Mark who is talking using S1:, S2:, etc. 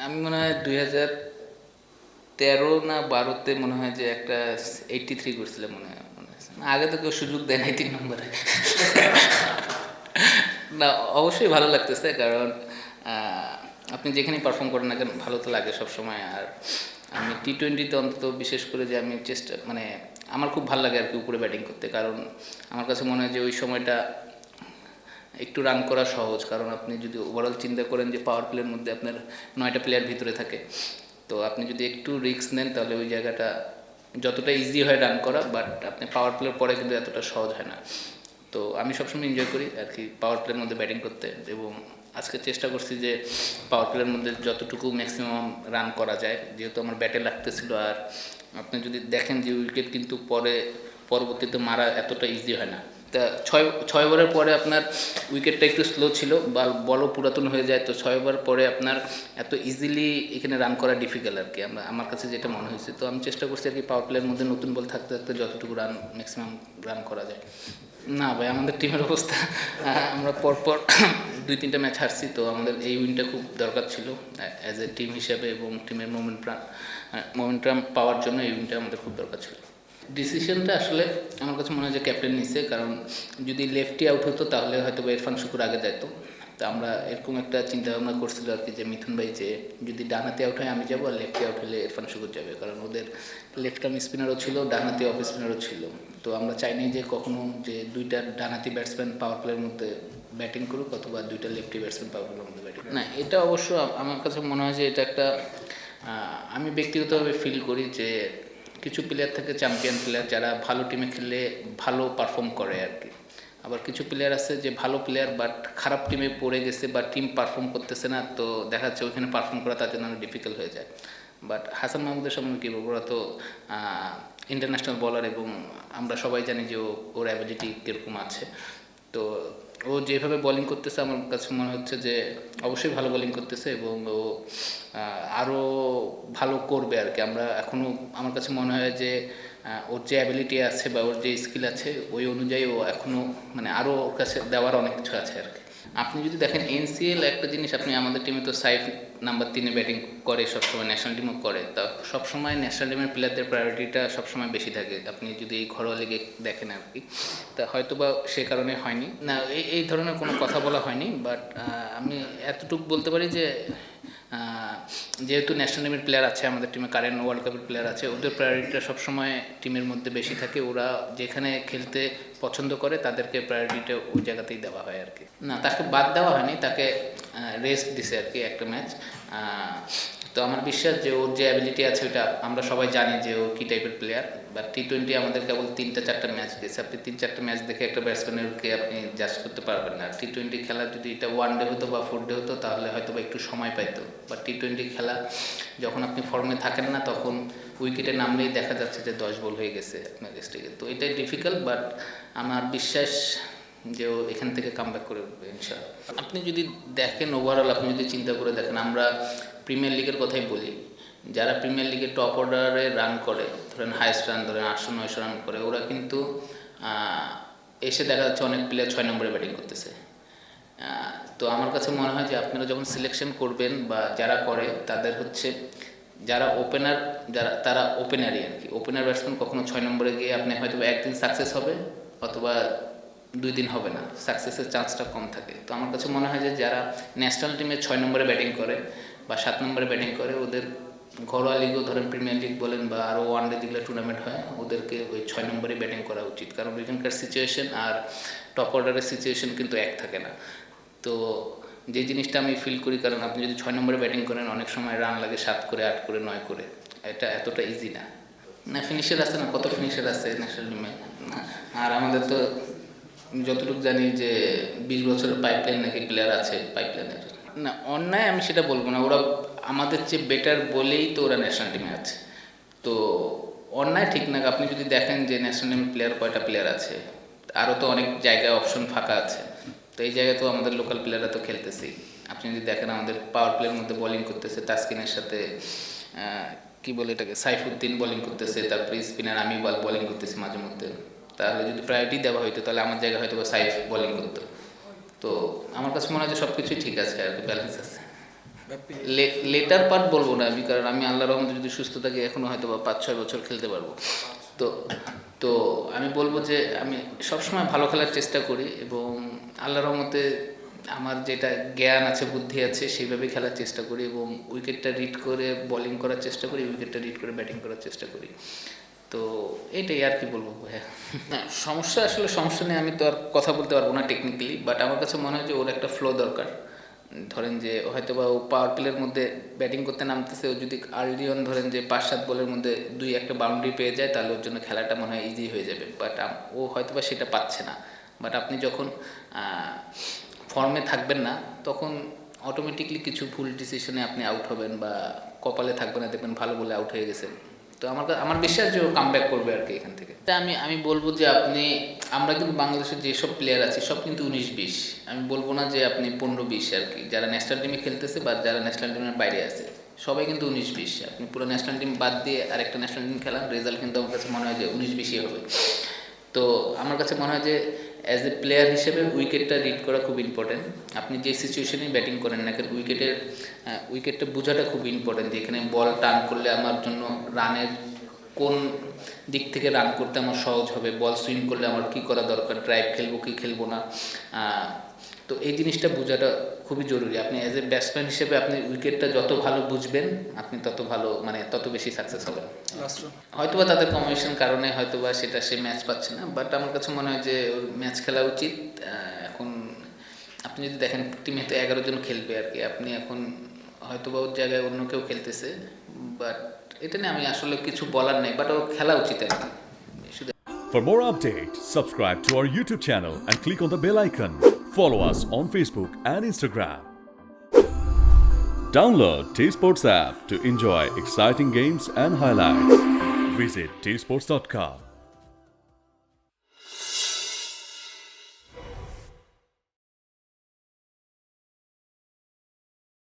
S1: আমি মনে হয় 2013 না 12-তে মনে হয় যে একটা 83 করছিলাম মনে হয়, আগে তো কেউ সুযোগ দেয় নাই 3 নম্বরে। না, অবশ্যই ভালো লাগতেছে, কারণ আপনি যেখানেই পারফর্ম করেন না কেন ভালো তো লাগে সবসময়। আর আমি টি-20তে অন্তত বিশেষ করে যে আমি চেষ্টা মানে আমার খুব ভালো লাগে আর কি উপরে ব্যাটিং করতে, কারণ আমার কাছে মনে হয় যে ওই সময়টা একটু রান করা সহজ। কারণ আপনি যদি ওভারঅল চিন্তা করেন যে পাওয়ার প্লের মধ্যে আপনার 9টা প্লেয়ার ভিতরে থাকে, তো আপনি যদি একটু রিস্ক নেন তাহলে ওই জায়গাটা যতটা ইজি হয় রান করা, বাট আপনি পাওয়ার প্লের পরে কিন্তু এতটা সহজ হয় না। তো আমি সবসময় এনজয় করি আর কি পাওয়ার প্লের মধ্যে ব্যাটিং করতে, এবং আজকে চেষ্টা করছি যে পাওয়ার প্লের মধ্যে যতটুকু ম্যাক্সিমাম রান করা যায়, যেহেতু আমার ব্যাটে লাগতেছিল। আর আপনি যদি দেখেন যে উইকেট কিন্তু পরবর্তীতে মারা এতটা ইজি হয় না। তা ছয় ছয় ওভারের পরে আপনার উইকেটটা একটু স্লো ছিল বা বলও পুরাতন হয়ে যায়, তো 6 ওভার পরে আপনার এত ইজিলি এখানে রান করা ডিফিকাল্ট আর কি, আমার কাছে যেটা মনে হয়েছে। তো আমি চেষ্টা করছি আর কি পাওয়ার প্লের মধ্যে নতুন বল থাকতে থাকতে যতটুকু রান ম্যাক্সিমাম রান করা যায়। না ভাই, আমাদের টিমের অবস্থা আমরা পরপর 2-3টা ম্যাচ হারছি, তো আমাদের এই উইনটা খুব দরকার ছিল অ্যাজ এ টিম হিসাবে, এবং টিমের মোমেন্টাম পাওয়ার জন্য এই উইনটা আমাদের খুব দরকার ছিল। ডিসিশনটা আসলে আমার কাছে মনে হয় যে ক্যাপ্টেন নিচ্ছে, কারণ যদি লেফটি আউট হতো তাহলে হয়তো ইরফান শুকুর আগে যেত। তো আমরা এরকম একটা চিন্তা ভাবনা করছিল আর কি, যে মিথুন ভাই যে যদি ডানাতে আউট হয় আমি যাবো, আর লেফটি আউট হলে ইরফান শুকুর যাবে, কারণ ওদের লেফট আর্ম স্পিনারও ছিল, ডানাতে অফ স্পিনারও ছিল। তো আমরা চাইনি যে কখনো যে দুইটা ডানাতি ব্যাটসম্যান পাওয়ার প্লের মধ্যে ব্যাটিং করুক, অথবা দুইটা লেফটি ব্যাটসম্যান পাওয়ার প্লের মধ্যে ব্যাটিং। না, এটা অবশ্য আমার কাছে মনে হয় যে এটা একটা আমি ব্যক্তিগতভাবে ফিল করি যে কিছু প্লেয়ার থাকে চ্যাম্পিয়ন প্লেয়ার, যারা ভালো টিমে খেললে ভালো পারফর্ম করে আর কি। আবার কিছু প্লেয়ার আছে যে ভালো প্লেয়ার বাট খারাপ টিমে পড়ে গেছে বা টিম পারফর্ম করতেছে না, তো দেখা যাচ্ছে ওইখানে পারফর্ম করা তার জন্য অনেক ডিফিকাল্ট হয়ে যায়। বাট হাসান মাহমুদের সম্বন্ধে কী বলবো, ওরা তো ইন্টারন্যাশনাল বলার, এবং আমরা সবাই জানি যে ওর অ্যাবিলিটি কীরকম আছে। তো ও যেভাবে বোলিং করতেছে আমার কাছে মনে হচ্ছে যে অবশ্যই ভালো বোলিং করতেছে, এবং ও আরও ভালো করবে আর কি। আমরা এখনও আমার কাছে মনে হয় যে ওর যে অ্যাবিলিটি আছে বা ওর যে স্কিল আছে ওই অনুযায়ী ও এখনও মানে আরও ওর কাছে দেওয়ার অনেক কিছু আছে আর কি। আপনি যদি দেখেন এনসিএল একটা জিনিস, আপনি আমাদের টিমে তো সাইফ নাম্বার 3-এ ব্যাটিং করে সবসময়, ন্যাশনাল টিমও করে, তা সবসময় ন্যাশনাল টিমের প্লেয়ারদের প্রায়োরিটিটা সবসময় বেশি থাকে আপনি যদি এই ঘরোয়া লিগে দেখেন আর কি। তা হয়তো বা সে কারণে হয়নি না, এই ধরনের কোনো কথা বলা হয়নি। বাট আমি এতটুকু বলতে পারি যে যেহেতু ন্যাশনাল টিমের প্লেয়ার আছে আমাদের টিমে, কারেন্ট ওয়ার্ল্ড কাপের প্লেয়ার আছে, ওদের প্রায়োরিটিটা সবসময় টিমের মধ্যে বেশি থাকে। ওরা যেখানে খেলতে পছন্দ করে তাদেরকে প্রায়োরিটিটা ওই জায়গাতেই দেওয়া হয় আর কি। না, তাকে বাদ দেওয়া হয়নি, তাকে রেস্ট দিছে আর কি একটা ম্যাচ। তো আমার বিশ্বাস যে ওর যে অ্যাবিলিটি আছে ওটা আমরা সবাই জানি যে ও কী টাইপের প্লেয়ার। বা টি-20 আমাদের কেবল 3-4টা ম্যাচ দিয়েছে, আপনি 3-4টা ম্যাচ দেখে একটা ব্যাটসম্যানেরকে আপনি জাজ করতে পারবেন না। টি-20 খেলা যদি এটা 1 ডে হতো বা 4 ডে হতো তাহলে হয়তো বা একটু সময় পাইতো, বা টি-20 খেলা যখন আপনি ফর্মে থাকেন না তখন উইকেটে নামলেই দেখা যাচ্ছে যে 10 বল হয়ে গেছে আপনার স্টেকে। তো এটাই ডিফিকাল্ট, বাট আমার বিশ্বাস যে ও এখান থেকে কামব্যাক করে উঠবে ইনশাআল্লাহ। আপনি যদি দেখেন ওভারঅল, আপনি যদি চিন্তা করে দেখেন, আমরা প্রিমিয়ার লিগের কথাই বলি, যারা প্রিমিয়ার লিগের টপ অর্ডারে রান করে, ধরেন হাইস্ট রান ধরেন 800-900 রান করে, ওরা কিন্তু এসে দেখা যাচ্ছে অনেক প্লেয়ার 6 নম্বরে ব্যাটিং করতেছে। তো আমার কাছে মনে হয় যে আপনারা যখন সিলেকশন করবেন বা যারা করে তাদের হচ্ছে যারা ওপেনার, যারা তারা ওপেনারই আর কি। ওপেনার ব্যাটসম্যান কখনো 6 নম্বরে গিয়ে আপনি হয়তো একদিন সাকসেস হবে অথবা 2 দিন হবে না, সাকসেসের চান্সটা কম থাকে। তো আমার কাছে মনে হয় যে যারা ন্যাশনাল টিমে 6 নম্বরে ব্যাটিং করে বা 7 নম্বরে ব্যাটিং করে, ওদের ঘরোয়া লিগও ধরেন প্রিমিয়ার লিগ বলেন বা আরও ওয়ানডে যেগুলো টুর্নামেন্ট হয়, ওদেরকে ওই 6 নম্বরে ব্যাটিং করা উচিত। কারণ ওইখানকার সিচুয়েশন আর টপ অর্ডারের সিচুয়েশন কিন্তু এক থাকে না। তো যে জিনিসটা আমি ফিল করি, কারণ আপনি যদি 6 নম্বরে ব্যাটিং করেন অনেক সময় রান লাগে 7 করে 8 করে 9 করে, এটা এতটা ইজি না। না, ফিনিশার আছে না, কত ফিনিশার আছে ন্যাশনাল টিমে। আর আমাদের তো যতটুকু জানি যে 20 বছরের পাইপলাইন নাকি প্লেয়ার আছে পাইপলাইনের। না, অন্যায় আমি সেটা বলবো না, ওরা আমাদের চেয়ে বেটার বলেই তো ওরা ন্যাশনাল টিমে আছে। তো অন্যায় ঠিক না। আপনি যদি দেখেন যে ন্যাশনাল টিমের প্লেয়ার কয়টা প্লেয়ার আছে, আরও তো অনেক জায়গায় অপশন ফাঁকা আছে। তো এই জায়গায় তো আমাদের লোকাল প্লেয়াররা তো খেলতেছেই। আপনি যদি দেখেন আমাদের পাওয়ার প্লেয়ার মধ্যে বোলিং করতেছে তাসকিনের সাথে কি বলে এটাকে, সাইফুদ্দিন বোলিং করতেছে, তারপরে স্পিনার আমি বোলিং করতেছি মাঝে মধ্যে। তাহলে যদি প্রায়োরিটি দেওয়া হইতো তাহলে আমার জায়গায় হয়তো সাইফ বোলিং করতো। তো আমার কাছে মনে হয় যে সব কিছুই ঠিক আছে আর কি, ব্যালেন্স আছে। লেটার পার্ট বলবো না আমি, কারণ আমি আল্লাহর রহমতে যদি সুস্থ থাকি এখনও হয়তো বা 5-6 বছর খেলতে পারবো। তো তো আমি বলবো যে আমি সবসময় ভালো খেলার চেষ্টা করি এবং আল্লাহর রহমতে আমার যেটা জ্ঞান আছে, বুদ্ধি আছে, সেইভাবে খেলার চেষ্টা করি এবং উইকেটটা রিড করে বোলিং করার চেষ্টা করি, উইকেটটা রিড করে ব্যাটিং করার চেষ্টা করি। তো এটাই আর কি বলবো ভাইয়া। না সমস্যা নিয়ে আমি তো আর কথা বলতে পারবো না টেকনিক্যালি, বাট আমার কাছে মনে হয় যে ওর একটা ফ্লো দরকার। ধরেন যে হয়তো বা ও পাওয়ার প্লের মধ্যে ব্যাটিং করতে নামতেছে, ও যদি আর্লি অন ধরেন যে 5-7 বলের মধ্যে 2-1 বাউন্ডারি পেয়ে যায়, তাহলে ওর জন্য খেলাটা মনে হয় ইজি হয়ে যাবে। বাট ও হয়তো বা সেটা পাচ্ছে না। বাট আপনি যখন ফর্মে থাকবেন না, তখন অটোমেটিকলি কিছু ভুল ডিসিশনে আপনি আউট হবেন বা কপালে থাকবে না, দেখবেন ভালো বলে আউট হয়ে গেছেন। তো আমার বিশ্বাস যে ও কামব্যাক করবে আর কি এখান থেকে। আমি বলবো যে আমরা কিন্তু বাংলাদেশের যেসব প্লেয়ার আছি সব কিন্তু 19-20, আমি বলবো না যে আপনি 15-20 আর কি, যারা ন্যাশনাল টিমে খেলতেছে বা যারা ন্যাশনাল টিমের বাইরে আছে সবাই কিন্তু 19-20। আপনি পুরো ন্যাশনাল টিম বাদ দিয়ে আরেকটা ন্যাশনাল টিম খেলান, রেজাল্ট কিন্তু আমার কাছে মনে হয় যে 19-20 হবে। তো আমার কাছে মনে হয় যে অ্যাজ এ প্লেয়ার হিসেবে উইকেটটা রিড করা খুব ইম্পর্টেন্ট। আপনি যে সিচুয়েশনেই ব্যাটিং করেন না কেন, উইকেটটা বোঝাটা খুব ইম্পর্টেন্ট, যে এখানে বল টার্ন করলে আমার জন্য রানের কোন দিক থেকে রান করতে আমার সহজ হবে, বল সুইং করলে আমার কী করা দরকার, ড্রাইভ খেলবো কি খেলবো না। তো এই জিনিসটা বোঝাটা খুবই জরুরি। আপনি অ্যাজ এ ব্যাটসম্যান হিসেবে আপনি উইকেটটা যত ভালো বুঝবেন, আপনি তত ভালো তত বেশি সাকসেস হবেন। হয়তোবা তাদের কম্বিনেশন কারণে হয়তোবা সে ম্যাচ পাচ্ছে না, বাট আমার কাছে মনে হয় যে ওর ম্যাচ খেলা উচিত। এখন আপনি যদি দেখেন টিমে তো 11 জন খেলবে আর কি, আপনি এখন হয়তোবা ওর জায়গায় অন্য কেউ খেলতেছে, বাট এটা নিয়ে আমি আসলে কিছু বলার নেই, বাট ওর খেলা উচিত আর কি।
S2: For more updates, subscribe to our YouTube channel and click on the bell icon. Follow us on Facebook and Instagram. Download T-Sports app to enjoy exciting games and highlights. Visit tsports.com.